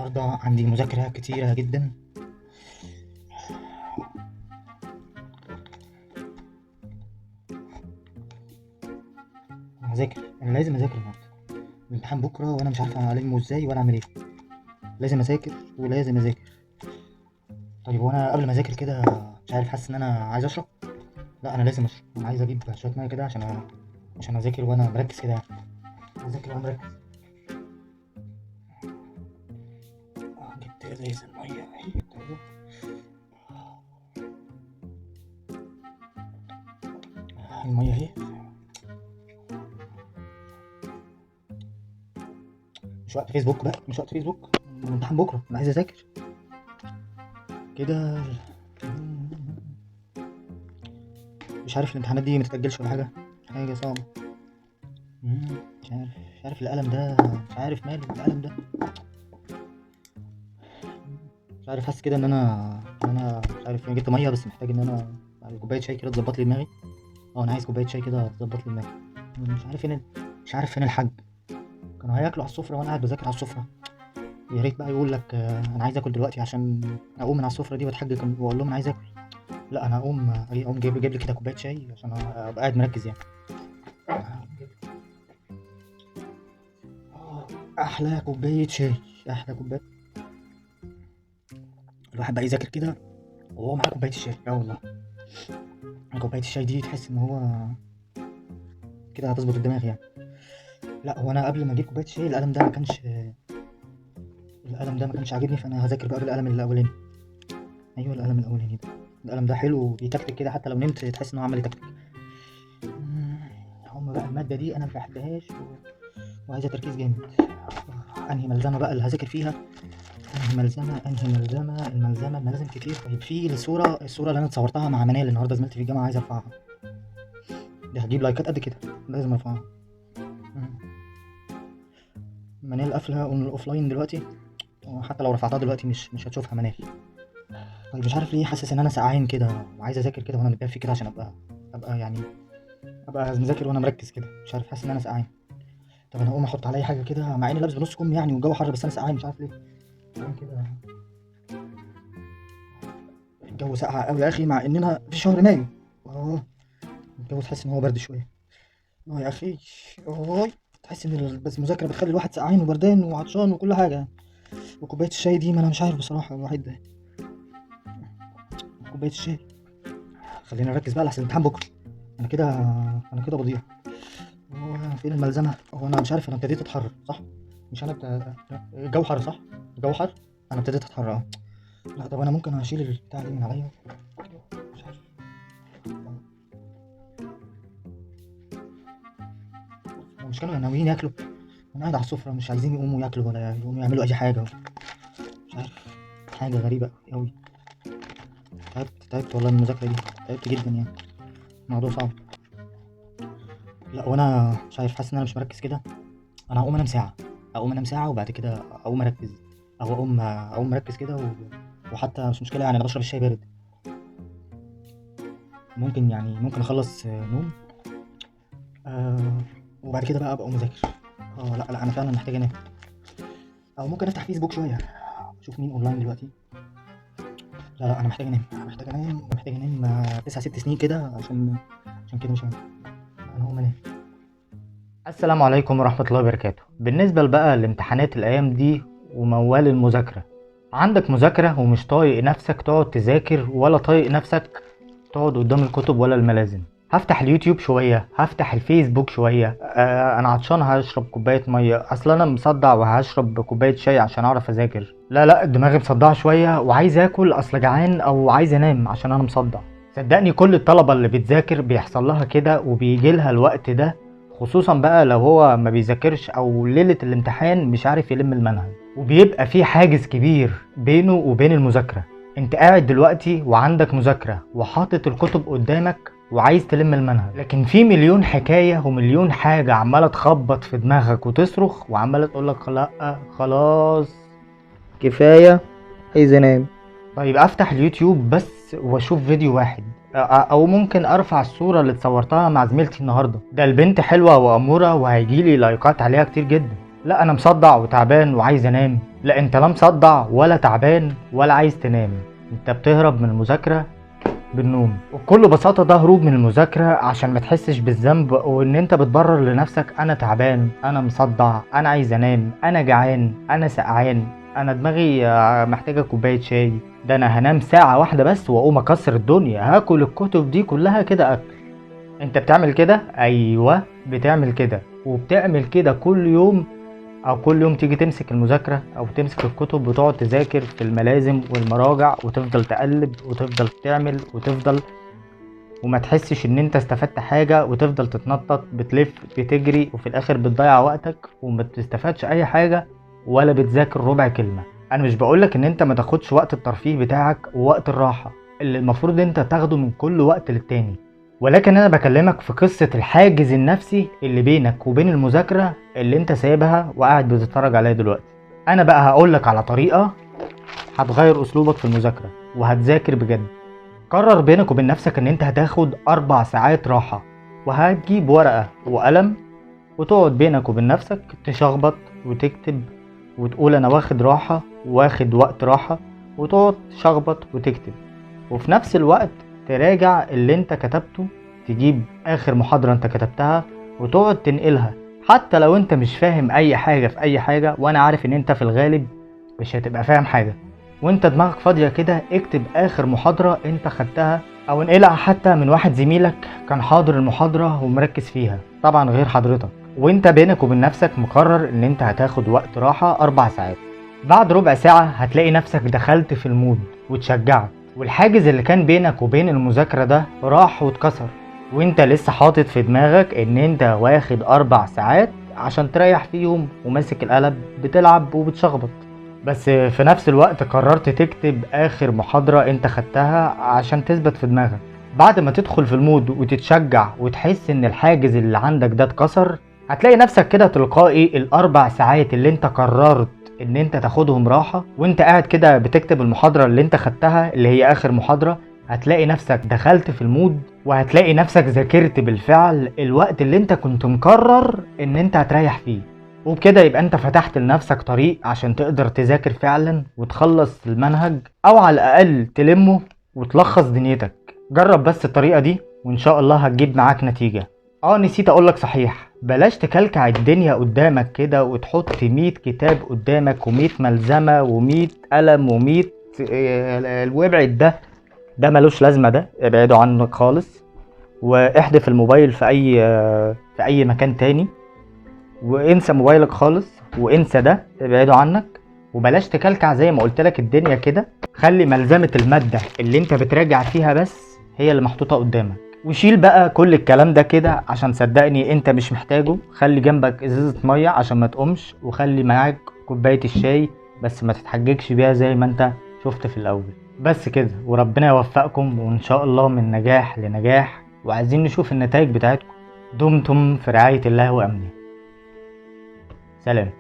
النهارده عندي مذاكرة كتيرة جدا. هذاكر، انا لازم اذاكر النهارده. الامتحان بكره وانا مش عارف المه ازاي ولا اعمل ايه. لازم اذاكر ولازم اذاكر. طيب وانا قبل ما اذاكر كده مش عارف، حاسس ان انا عايز اشرب. لا انا لازم اشرب، انا عايز اجيب شويه ميه كده عشان اذاكر وانا مركز كده يعني. اذاكر وانا مركز. جبت ازاز الميه اهي، جبت أهو. الميه اهي. مش وقت فيسبوك بقى، مش وقت فيسبوك. الامتحان بكره، انا عايز اذاكر كده. مش عارف الامتحانات دي متتأجلش ولا حاجة صعبة. مش عارف القلم ده، مش عارف ماله القلم ده. مش عارف، حاسس كده ان انا مش عارف، انا جبت ميه بس محتاج ان انا كوبايه شاي كده تظبط لي دماغي. انا عايز كوبايه شاي كده تظبط لي دماغي. مش عارف فين الحاج. كانوا هياكلوا على السفره وانا قاعد بذاكر على السفره. يا ريت بقى يقول لك انا عايز اكل دلوقتي عشان اقوم من على السفره دي واتحجج واقول لهم انا عايز اكل. لا انا اقوم جايب لي كده كوبايه شاي عشان ابقى قاعد مركز يعني. احلى كوبايه شاي، احلى كوبايه. الواحد بقى يذاكر كده وهو معاه كوبايه الشاي. اه والله، كوبايه الشاي دي تحس ان هو كده هتظبط الدماغ يعني. لا هو انا قبل ما اجيب كوبايه الشاي القلم ده ما كانش عاجبني، فانا هذاكر بقى بالقلم الاولاني. ايوه القلم الاولاني ده، القلم ده حلو وبيتكتك كده، حتى لو نمت تحس ان هو عمال يتكتك. هم بقى الماده دي انا ما بحبهاش وعايزه تركيز جامد. انهي ملزمه بقى اللي هذاكر فيها؟ الملازم كتير. طيب في الصوره اللي انا اتصورتها مع منال النهارده، زميلتي في الجامعه، عايز ارفعها. دي هجيب لايكات قد كده، لازم ارفعها. منال قافله اوف لاين دلوقتي، وحتى لو رفعتها دلوقتي مش هتشوفها منال. طيب مش عارف ليه حاسس ان انا سقعان كده وعايز اذاكر كده وانا متدفي كده عشان ابقى يعني ابقى مذاكر وانا مركز كده. مش عارف، حاسس ان انا سقعان. طب انا اقوم احط عليا حاجه كده مع اني لابس بنص كم يعني والجو حر، بس انا سقعان مش عارف ليه. سقعان كده. الجو ساقع قوي يا اخي مع اننا في شهر مايو. اه الجو تحس ان هو برد شويه. يا اخي. اه تحس ان بس المذاكره بتخلي الواحد سقعان وبردان وعطشان وكل حاجه يعني. وكوبايه الشاي دي، ما انا مش عارف بصراحه الواحد ده. كوبايه الشاي. خلينا نركز بقى لحسن الامتحان بكره. انا كده بضيع. هو فين الملزمه؟ هو انا مش عارف، انا ابتديت اتحرر صح؟ مش انا الجو حر صح؟ الجو حر. انا ابتديت اتحرر لا طب انا ممكن اشيل البتاع دي من عليا. مش عارف. هو مش كانوا ناويين ياكلوا؟ انا قاعد على السفره مش عايزين يقوموا ياكلوا ولا يقوموا يعملوا اي حاجه. مش عارف، حاجه غريبه قوي. تعبت والله من المذاكره دي، تعبت جدا يعني. الموضوع صعب. لا وانا مش عارف، حاسس ان انا مش مركز كده. انا اقوم انام ساعه وبعد كده اقوم اركز، او اقوم مركز كده وحتى مش مشكله يعني، انا بشرب الشاي بارد. ممكن اخلص نوم. آه وبعد كده بقى ابقى مذاكر. لا انا فعلا محتاج انام، او ممكن افتح فيسبوك شويه اشوف مين اونلاين دلوقتي. لا انا محتاج انام 9 6 سنين كده عشان كده مش هينفع. انا هقوم انام. السلام عليكم ورحمة الله وبركاته. بالنسبة بقى لامتحانات الأيام دي وموال المذاكرة، عندك مذاكرة ومش طايق نفسك تقعد تذاكر ولا طايق نفسك تقعد قدام الكتب ولا الملازم، هفتح اليوتيوب شوية، هفتح الفيسبوك شوية. أنا عطشان هشرب كوباية مية، أصل أنا مصدع وهشرب كوباية شاي عشان أعرف أذاكر. لا دماغي مصدعة شوية وعايز أكل، أصل جعان أو عايز أنام عشان أنا مصدع. صدقني كل الطلبة اللي بتذاكر بيحصل لها كده وبيجيلها الوقت ده، خصوصا بقى لو هو ما بيذاكرش او ليلة الامتحان مش عارف يلم المنهج، وبيبقى في حاجز كبير بينه وبين المذاكرة. انت قاعد دلوقتي وعندك مذاكرة وحاطط الكتب قدامك وعايز تلم المنهج، لكن في مليون حكاية ومليون حاجة عمالة تخبط في دماغك وتصرخ وعمالة تقولك لا خلاص كفاية، عايز انام. طيب افتح اليوتيوب بس واشوف فيديو واحد، او ممكن ارفع الصورة اللي اتصورتها مع زميلتي النهاردة، ده البنت حلوة وامورة وهيجيلي لايكات عليها كتير جدا. لا انا مصدع وتعبان وعايز انام. لا انت لا مصدع ولا تعبان ولا عايز تنام، انت بتهرب من المذاكرة بالنوم. وبكل بساطة ده هروب من المذاكرة عشان ما تحسش بالذنب، وان انت بتبرر لنفسك انا تعبان، انا مصدع، انا عايز انام، انا جعان، انا سقعان، انا دماغي محتاجة كوباية شاي، ده انا هنام ساعة واحدة بس واقوم اكسر الدنيا، هاكل الكتب دي كلها كده اكل. انت بتعمل كده؟ ايوه بتعمل كده، وبتعمل كده كل يوم. او كل يوم تيجي تمسك المذاكرة او تمسك الكتب وتقعد تذاكر في الملازم والمراجع وتفضل تقلب وتفضل تعمل وتفضل، وما تحسش ان انت استفدت حاجة، وتفضل تتنطط بتلف بتجري وفي الاخر بتضيع وقتك وما بتستفادش اي حاجة ولا بتذاكر ربع كلمة. انا مش بقولك ان انت ما تاخدش وقت الترفيه بتاعك ووقت الراحة اللي المفروض انت تاخده من كل وقت للتاني، ولكن انا بكلمك في قصة الحاجز النفسي اللي بينك وبين المذاكرة اللي انت سايبها وقاعد بتتفرج عليها دلوقتي. انا بقى هقولك على طريقة هتغير اسلوبك في المذاكرة وهتذاكر بجد. قرر بينك وبين نفسك ان انت هتاخد 4 ساعات راحة، وهتجيب ورقة وقلم وتقعد بينك وبين نفسك تشخبط وتكتب وتقول انا واخد راحة واخد وقت راحة، وتقعد تشخبط وتكتب، وفي نفس الوقت تراجع اللي انت كتبته، تجيب اخر محاضرة انت كتبتها وتقعد تنقلها. حتى لو انت مش فاهم اي حاجة في اي حاجة، وانا عارف ان انت في الغالب مش هتبقى فاهم حاجة، وانت دماغك فاضية كده اكتب اخر محاضرة انت خدتها، او انقلها حتى من واحد زميلك كان حاضر المحاضرة ومركز فيها طبعا غير حضرتك، وانت بينك وبين نفسك مقرر ان انت هتاخد وقت راحة 4 ساعات. بعد ربع ساعة هتلاقي نفسك دخلت في المود وتشجعت، والحاجز اللي كان بينك وبين المذاكرة ده راح واتكسر، وانت لسه حاطط في دماغك ان انت واخد 4 ساعات عشان تريح فيهم وماسك القلم بتلعب وبتشخبط. بس في نفس الوقت قررت تكتب اخر محاضرة انت خدتها عشان تثبت في دماغك. بعد ما تدخل في المود وتتشجع وتحس ان الحاجز اللي عندك ده اتكسر، هتلاقي نفسك كده تلقائي ال4 ساعات اللي انت قررت ان انت تاخدهم راحة وانت قاعد كده بتكتب المحاضرة اللي انت خدتها اللي هي اخر محاضرة، هتلاقي نفسك دخلت في المود، وهتلاقي نفسك ذاكرت بالفعل الوقت اللي انت كنت مقرر ان انت هتريح فيه. وبكده يبقى انت فتحت لنفسك طريق عشان تقدر تذاكر فعلا وتخلص المنهج، او على الاقل تلمه وتلخص دنيتك. جرب بس الطريقة دي وان شاء الله هتجيب معاك نتيجة. نسيت اقولك صحيح، بلاش تكلكع الدنيا قدامك كده وتحط 100 كتاب قدامك و100 ملزمة و100 قلم و100 وابعد ده ملوش لازمة، ده ابعده عنك خالص، واحذف الموبايل في اي مكان تاني، وانسى موبايلك خالص وانسى ده ابعده عنك. وبلاش تكلكع زي ما قلتلك الدنيا كده، خلي ملزمة المادة اللي انت بتراجع فيها بس هي اللي محطوطة قدامك، وشيل بقى كل الكلام ده كده عشان صدقني انت مش محتاجه. خلي جنبك ازازة مية عشان ما تقومش، وخلي معاك كوباية الشاي بس ما تتحججش بيها زي ما انت شفت في الاول. بس كده، وربنا يوفقكم وان شاء الله من نجاح لنجاح، وعايزين نشوف النتائج بتاعتكم. دمتم في رعاية الله وامنه. سلام.